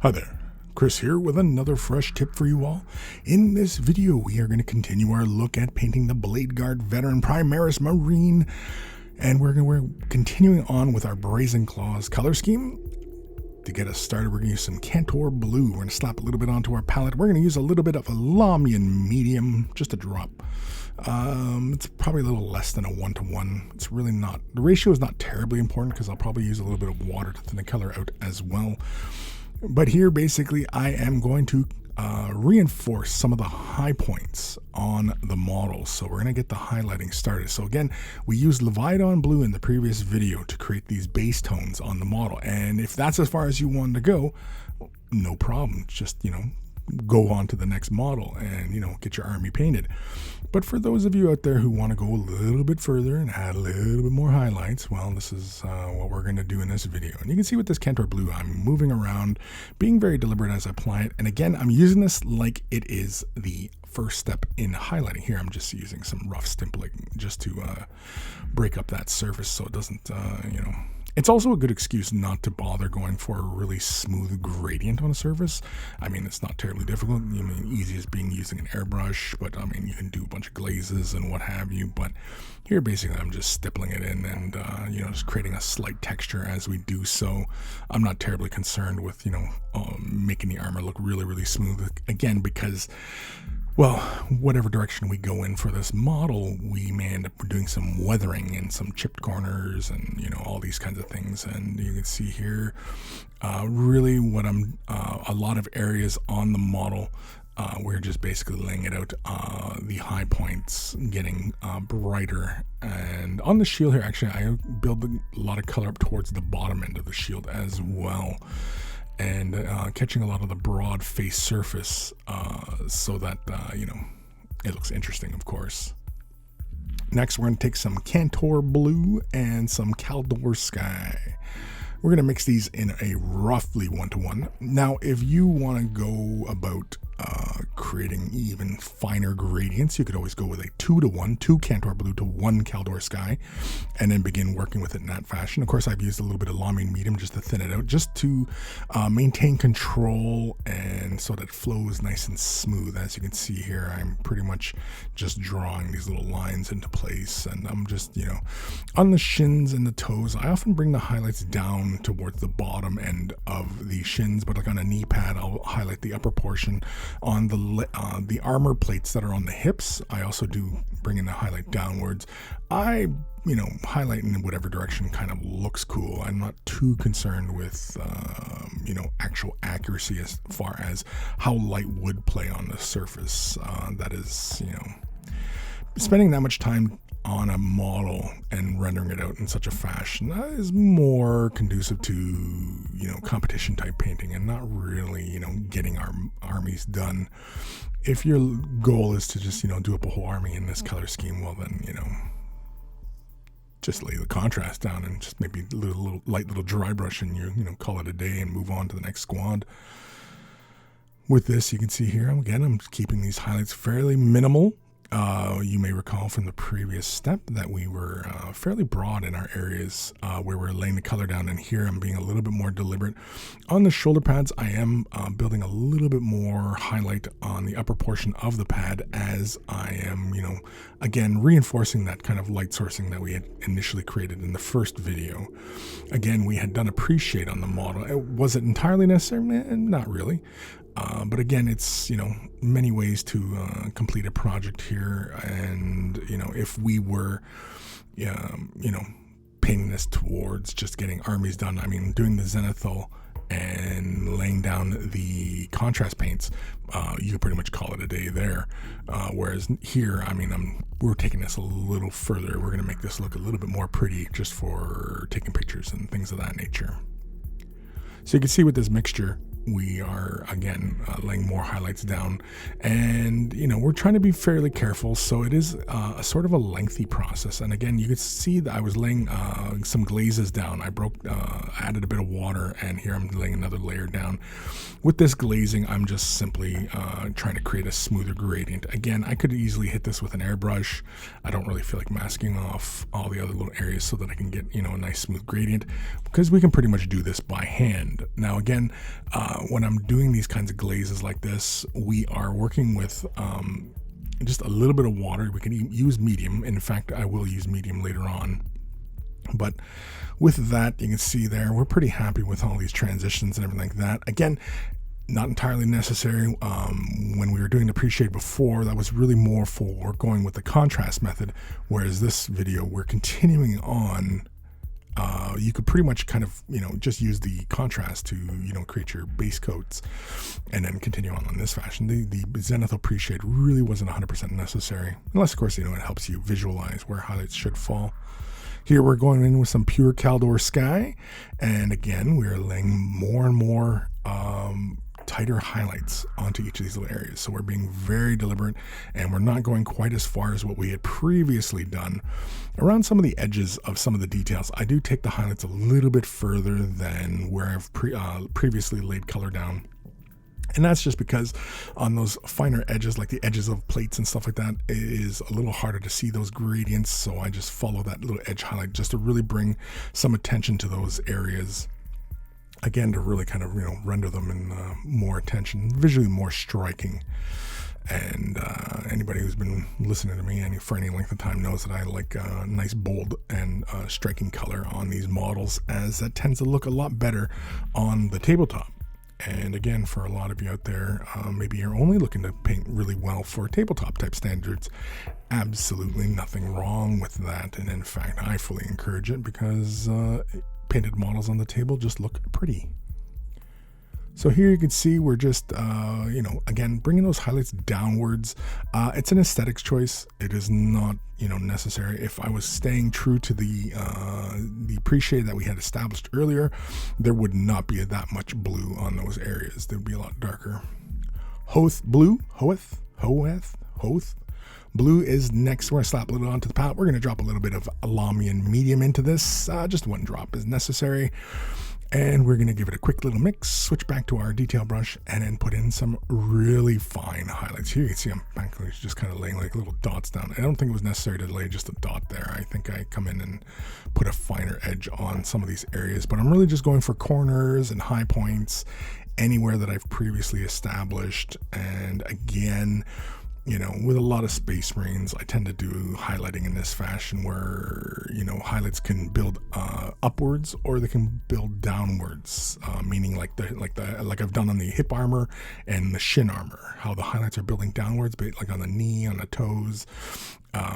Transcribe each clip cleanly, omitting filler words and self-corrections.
Hi there, Chris here with another fresh tip for you all. In this video, we are going to continue our look at painting the BladeGuard Veteran Primaris Marine, and we're continuing on with our Brazen Claws color scheme. To get us started, we're going to use some Cantor Blue. We're going to slap a little bit onto our palette. We're going to use a little bit of a Lamian Medium, just a drop. It's probably a little less than a 1-to-1. It's really not, the ratio is not terribly important because I'll probably use a little bit of water to thin the color out as well. But here, basically, I am going to reinforce some of the high points on the model. So we're going to get the highlighting started. So again, we used Leviathan Blue in the previous video to create these base tones on the model. And if that's as far as you want to go, no problem. Just, go on to the next model and, get your army painted. But for those of you out there who want to go a little bit further and add a little bit more highlights, well, this is what we're going to do in this video. And you can see with this Cantor Blue, I'm moving around, being very deliberate as I apply it. And again, I'm using this like it is the first step in highlighting. Here, I'm just using some rough stippling just to break up that surface so it doesn't, It's also a good excuse not to bother going for a really smooth gradient on a surface. I mean, it's not terribly difficult. Easiest being using an airbrush, but you can do a bunch of glazes and what have you. But here, basically, I'm just stippling it in and, just creating a slight texture as we do so. I'm not terribly concerned with, making the armor look really, really smooth. Again, because, well, whatever direction we go in for this model, we may end up doing some weathering and some chipped corners and, all these kinds of things. And you can see here, really what I'm, a lot of areas on the model, we're just basically laying it out, the high points getting brighter. And on the shield here, actually, I build a lot of color up towards the bottom end of the shield as well. And catching a lot of the broad face surface so that, it looks interesting, of course. Next, we're going to take some Cantor Blue and some Caldor Sky. We're going to mix these in a roughly 1-to-1. Now, if you want to go about creating even finer gradients, you could always go with a 2-to-1, 2 Cantor Blue to 1 Caldor Sky, and then begin working with it in that fashion. Of course, I've used a little bit of Lamian Medium just to thin it out, just to maintain control and so that it flows nice and smooth. As you can see here, I'm pretty much just drawing these little lines into place, and I'm just, on the shins and the toes, I often bring the highlights down towards the bottom end of the shins, but like on a knee pad, I'll highlight the upper portion. On the armor plates that are on the hips, I also do bring in the highlight downwards. I, highlight in whatever direction kind of looks cool. I'm not too concerned with, actual accuracy as far as how light would play on the surface. That is, spending that much time on a model and rendering it out in such a fashion that is more conducive to, competition type painting and not really, getting our armies done. If your goal is to just, do up a whole army in this color scheme, well then, just lay the contrast down and just maybe a little light little dry brush and you call it a day and move on to the next squad. With this, you can see here, again, I'm keeping these highlights fairly minimal. You may recall from the previous step that we were fairly broad in our areas where we're laying the color down, and here I'm being a little bit more deliberate. On the shoulder pads, I am building a little bit more highlight on the upper portion of the pad as I am, again, reinforcing that kind of light sourcing that we had initially created in the first video. Again, we had done a pre-shade on the model. Was it entirely necessary? Not really. But again, it's, many ways to complete a project here. And, if we were, painting this towards just getting armies done, I mean, doing the zenithal and laying down the contrast paints, you could pretty much call it a day there. Whereas here, we're taking this a little further. We're going to make this look a little bit more pretty just for taking pictures and things of that nature. So you can see with this mixture, we are, again, laying more highlights down, and, we're trying to be fairly careful. So it is a sort of a lengthy process. And again, you can see that I was laying some glazes down. I added a bit of water, and here I'm laying another layer down. With this glazing, I'm just simply trying to create a smoother gradient. Again, I could easily hit this with an airbrush. I don't really feel like masking off all the other little areas so that I can get, a nice smooth gradient, because we can pretty much do this by hand. Now, again, when I'm doing these kinds of glazes like this, we are working with just a little bit of water. We can use medium. In fact, I will use medium later on. But with that, you can see there, we're pretty happy with all these transitions and everything like that. Again, not entirely necessary. When we were doing the pre-shade before, that was really more for going with the contrast method, whereas this video, we're continuing on. You could pretty much kind of, just use the contrast to, create your base coats and then continue on this fashion. The zenithal pre-shade really wasn't 100% necessary, unless, of course, it helps you visualize where highlights should fall. Here we're going in with some pure Caldor Sky, and again, we're laying more and more tighter highlights onto each of these little areas. So we're being very deliberate, and we're not going quite as far as what we had previously done. Around some of the edges of some of the details, I do take the highlights a little bit further than where I've previously laid color down. And that's just because on those finer edges, like the edges of plates and stuff like that, it is a little harder to see those gradients. So I just follow that little edge highlight just to really bring some attention to those areas. Again, to really kind of, render them in more attention, visually more striking. And anybody who's been listening to me for any length of time knows that I like nice, bold, and striking color on these models, as that tends to look a lot better on the tabletop. And again, for a lot of you out there, maybe you're only looking to paint really well for tabletop type standards. Absolutely nothing wrong with that. And in fact, I fully encourage it, because painted models on the table just look pretty. So here you can see we're just, again, bringing those highlights downwards. It's an aesthetics choice. It is not, necessary. If I was staying true to the pre-shade that we had established earlier, there would not be that much blue on those areas. They'd be a lot darker. Hoth blue, Hoth blue is next. We're going to slap a little onto the palette. We're going to drop a little bit of Alamian medium into this. Just one drop is necessary. And we're going to give it a quick little mix, switch back to our detail brush, and then put in some really fine highlights. Here you can see I'm actually just kind of laying like little dots down. I don't think it was necessary to lay just a dot there. I think I come in and put a finer edge on some of these areas, but I'm really just going for corners and high points anywhere that I've previously established. And again, with a lot of Space Marines, I tend to do highlighting in this fashion where, highlights can build upwards or they can build downwards, meaning like I've done on the hip armor and the shin armor, how the highlights are building downwards, but like on the knee, on the toes,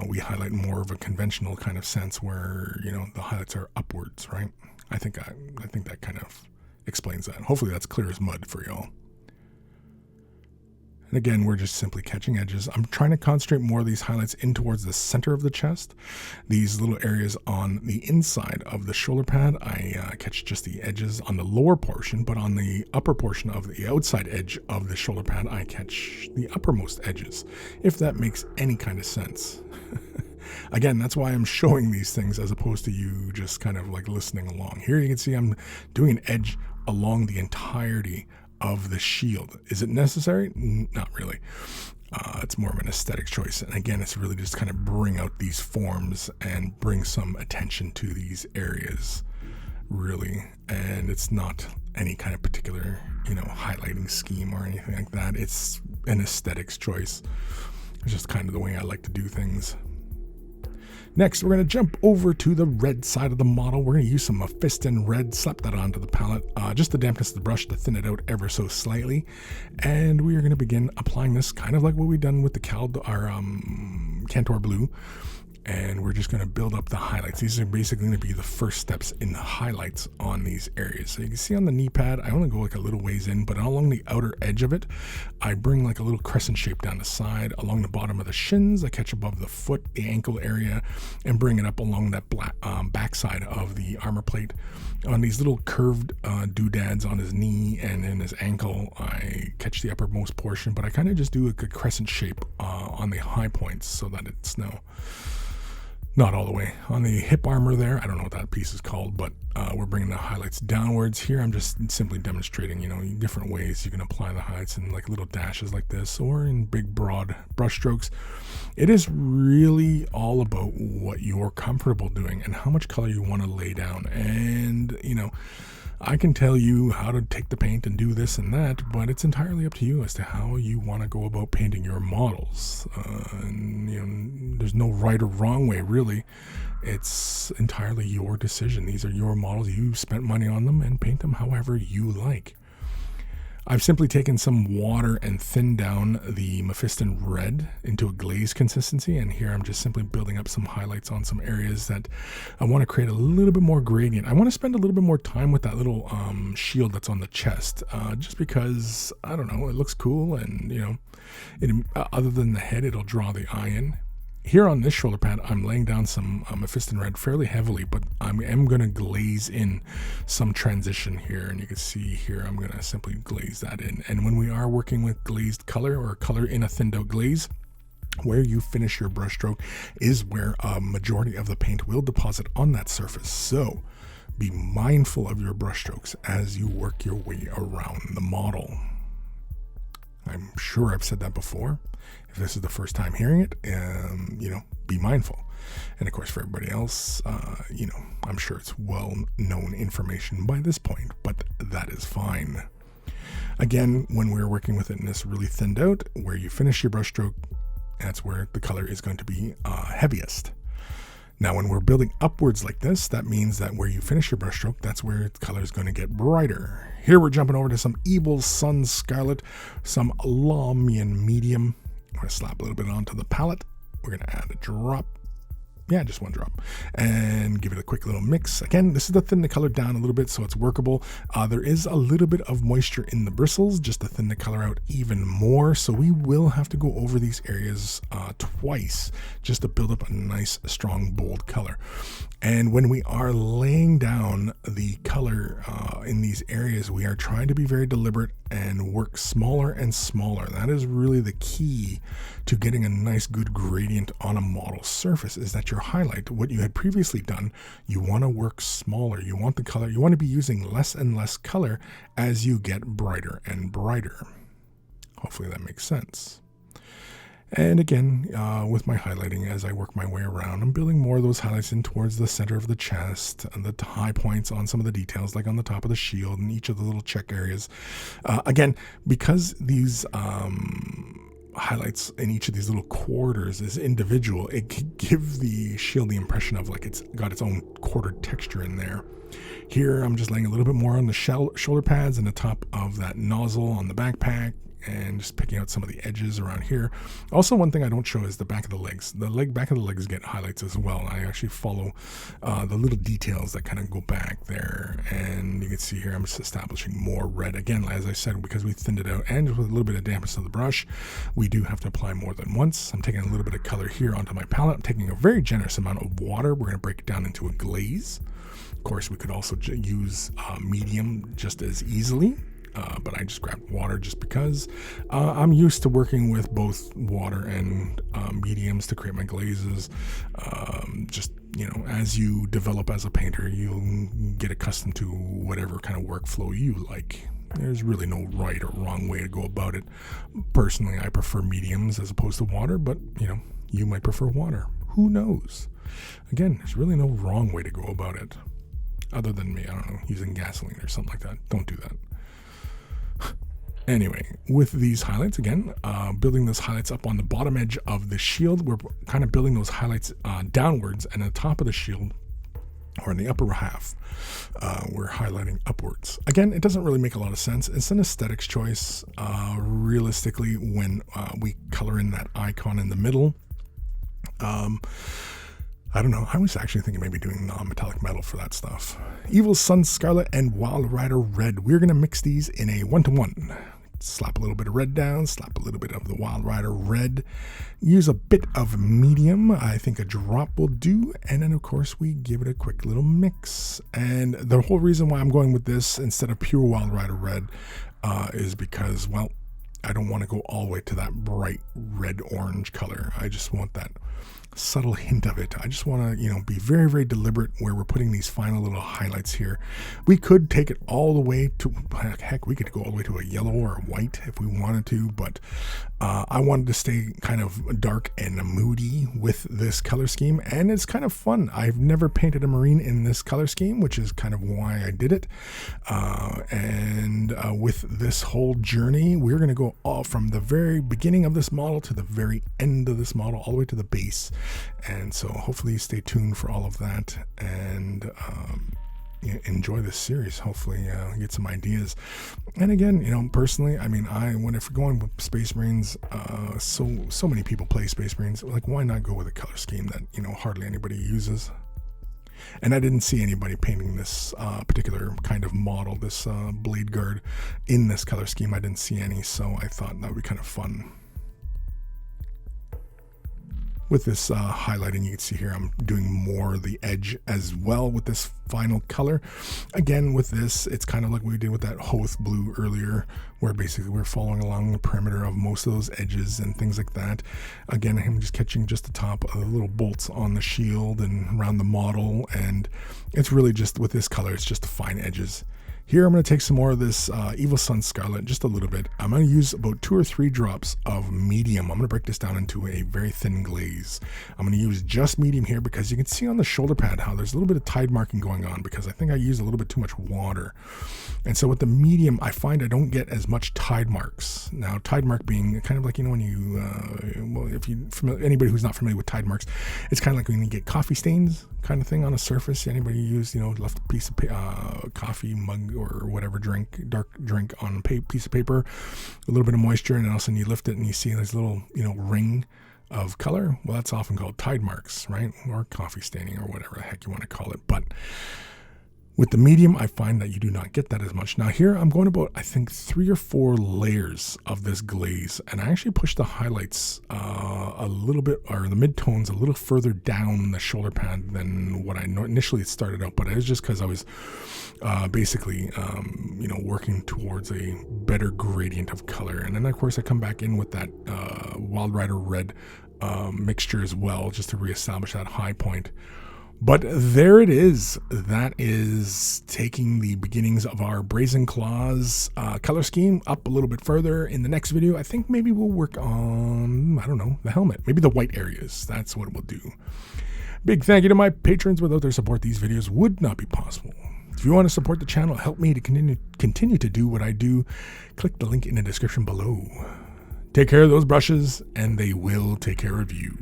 we highlight more of a conventional kind of sense where, the highlights are upwards, right? I think that kind of explains that. Hopefully that's clear as mud for y'all. And again, we're just simply catching edges. I'm trying to concentrate more of these highlights in towards the center of the chest. These little areas on the inside of the shoulder pad, I catch just the edges on the lower portion, but on the upper portion of the outside edge of the shoulder pad, I catch the uppermost edges, if that makes any kind of sense. Again, that's why I'm showing these things as opposed to you just kind of like listening along. Here you can see I'm doing an edge along the entirety of the shield. Is it necessary? Not really. It's more of an aesthetic choice. And again, it's really just kind of bring out these forms and bring some attention to these areas, really. And it's not any kind of particular, highlighting scheme or anything like that. It's an aesthetics choice. It's just kind of the way I like to do things. Next, we're going to jump over to the red side of the model. We're going to use some Mephiston red, slap that onto the palette, just the dampness of the brush to thin it out ever so slightly. And we are going to begin applying this kind of like what we've done with the Cantor blue. And we're just going to build up the highlights. These are basically going to be the first steps in the highlights on these areas. So you can see on the knee pad, I only go like a little ways in, but along the outer edge of it, I bring like a little crescent shape down the side. Along the bottom of the shins, I catch above the foot, the ankle area, and bring it up along that back side of the armor plate. On these little curved doodads on his knee and in his ankle, I catch the uppermost portion, but I kind of just do a crescent shape on the high points so that it's not all the way. On the hip armor there, I don't know what that piece is called, but we're bringing the highlights downwards. Here I'm just simply demonstrating, different ways you can apply the highlights in like little dashes like this or in big broad brush strokes. It is really all about what you're comfortable doing and how much color you want to lay down. And, I can tell you how to take the paint and do this and that, but it's entirely up to you as to how you want to go about painting your models. And, there's no right or wrong way, really. It's entirely your decision. These are your models. You spent money on them, and paint them however you like. I've simply taken some water and thinned down the Mephiston red into a glaze consistency, and here I'm just simply building up some highlights on some areas that I want to create a little bit more gradient. I want to spend a little bit more time with that little shield that's on the chest, just because, I don't know, it looks cool, and other than the head, it'll draw the eye in. Here on this shoulder pad, I'm laying down some Mephiston red fairly heavily, but I am going to glaze in some transition here. And you can see here, I'm going to simply glaze that in. And when we are working with glazed color or color in a thinned out glaze, where you finish your brushstroke is where a majority of the paint will deposit on that surface. So be mindful of your brushstrokes as you work your way around the model. I'm sure I've said that before. If this is the first time hearing it, be mindful. And of course, for everybody else, I'm sure it's well-known information by this point, but that is fine. Again, when we're working with it in this really thinned out, where you finish your brushstroke, that's where the color is going to be heaviest. Now, when we're building upwards like this, that means that where you finish your brushstroke, that's where the color is going to get brighter. Here we're jumping over to some Evil Sun Scarlet, some Lamian Medium. I'm going to slap a little bit onto the palette. We're going to add a drop. Yeah, just one drop. And give it a quick little mix. Again, this is to thin the color down a little bit so it's workable. There is a little bit of moisture in the bristles just to thin the color out even more. So we will have to go over these areas twice just to build up a nice, strong, bold color. And when we are laying down the color in these areas, we are trying to be very deliberate and work smaller and smaller. That is really the key to getting a nice, good gradient on a model surface, is that your highlight, what you had previously done, you want to work smaller. You want the color, you want to be using less and less color as you get brighter and brighter. Hopefully that makes sense. And again, with my highlighting, as I work my way around, I'm building more of those highlights in towards the center of the chest and the high points on some of the details, like on the top of the shield and each of the little check areas. Again, because these highlights in each of these little quarters is individual, it can give the shield the impression of like it's got its own quartered texture in there. Here, I'm just laying a little bit more on the shoulder pads and the top of that nozzle on the backpack, and just picking out some of the edges around here. Also, one thing I don't show is the back of the legs. Back of the legs get highlights as well. I actually follow the little details that kind of go back there. And you can see here, I'm just establishing more red. Again, as I said, because we thinned it out and with a little bit of dampness of the brush, we do have to apply more than once. I'm taking a little bit of color here onto my palette. I'm taking a very generous amount of water. We're going to break it down into a glaze. Of course, we could also use medium just as easily. But I just grabbed water just because I'm used to working with both water and mediums to create my glazes. As you develop as a painter, you'll get accustomed to whatever kind of workflow you like. There's really no right or wrong way to go about it. Personally, I prefer mediums as opposed to water, but you might prefer water. Who knows? Again, there's really no wrong way to go about it. Other than me, I don't know, using gasoline or something like that. Don't do that. Anyway, with these highlights, again, building those highlights up on the bottom edge of the shield, we're kind of building those highlights downwards, and at the top of the shield, or in the upper half, we're highlighting upwards. Again, it doesn't really make a lot of sense. It's an aesthetics choice. Realistically, when we color in that icon in the middle, I don't know. I was actually thinking maybe doing non-metallic metal for that stuff. Evil Sun Scarlet and Wild Rider Red. We're going to mix these in a 1-to-1. Slap a little bit of red down, slap a little bit of the Wild Rider Red. Use a bit of medium. I think a drop will do. And then, of course, we give it a quick little mix. And the whole reason why I'm going with this instead of pure Wild Rider Red is because, well, I don't want to go all the way to that bright red-orange color. I just want that subtle hint of it. I just want to, be very, very deliberate where we're putting these final little highlights here. We could take it all the way to, heck, we could go all the way to a yellow or a white if we wanted to, but I wanted to stay kind of dark and moody with this color scheme, and it's kind of fun. I've never painted a Marine in this color scheme, which is kind of why I did it. And with this whole journey, we're going to go all from the very beginning of this model to the very end of this model, all the way to the base. And so hopefully stay tuned for all of that, and enjoy this series. Hopefully get some ideas. And again, personally, I mean, when if going with Space Marines, so many people play Space Marines, like, why not go with a color scheme that hardly anybody uses? And I didn't see anybody painting this particular kind of model, this BladeGuard, in this color scheme. I didn't see any, so I thought that would be kind of fun. With this highlighting, you can see here I'm doing more of the edge as well with this final color. Again, with this, it's kind of like we did with that Hoth blue earlier, where basically we're following along the perimeter of most of those edges and things like that. Again, I'm just catching just the top of the little bolts on the shield and around the model, and it's really just, with this color, it's just the fine edges. Here I'm going to take some more of this Evil Sun Scarlet, just a little bit. I'm going to use about 2 or 3 drops of medium. I'm going to break this down into a very thin glaze. I'm going to use just medium here because you can see on the shoulder pad how there's a little bit of tide marking going on, because I think I used a little bit too much water. And so with the medium, I find I don't get as much tide marks. Now, tide mark being kind of like, when you, well, if you, anybody who's not familiar with tide marks, it's kind of like when you get coffee stains kind of thing on a surface. Anybody use, left a piece of coffee mug or whatever dark drink on a piece of paper, a little bit of moisture, and then all of a sudden you lift it and you see this little, ring of color. Well, that's often called tide marks, right? Or coffee staining, or whatever the heck you want to call it. But with the medium, I find that you do not get that as much. Now here, I'm going about, I think, 3 or 4 layers of this glaze, and I actually pushed the highlights a little bit, or the mid-tones a little further down the shoulder pad than what I initially started out, but it was just because I was basically, working towards a better gradient of color. And then, of course, I come back in with that Wild Rider Red mixture as well, just to reestablish that high point. But there it is. That is taking the beginnings of our Brazen Claws color scheme up a little bit further. In the next video, I think maybe we'll work on, I don't know, the helmet. Maybe the white areas. That's what we'll do. Big thank you to my patrons. Without their support, these videos would not be possible. If you want to support the channel, help me to continue to do what I do, click the link in the description below. Take care of those brushes, and they will take care of you.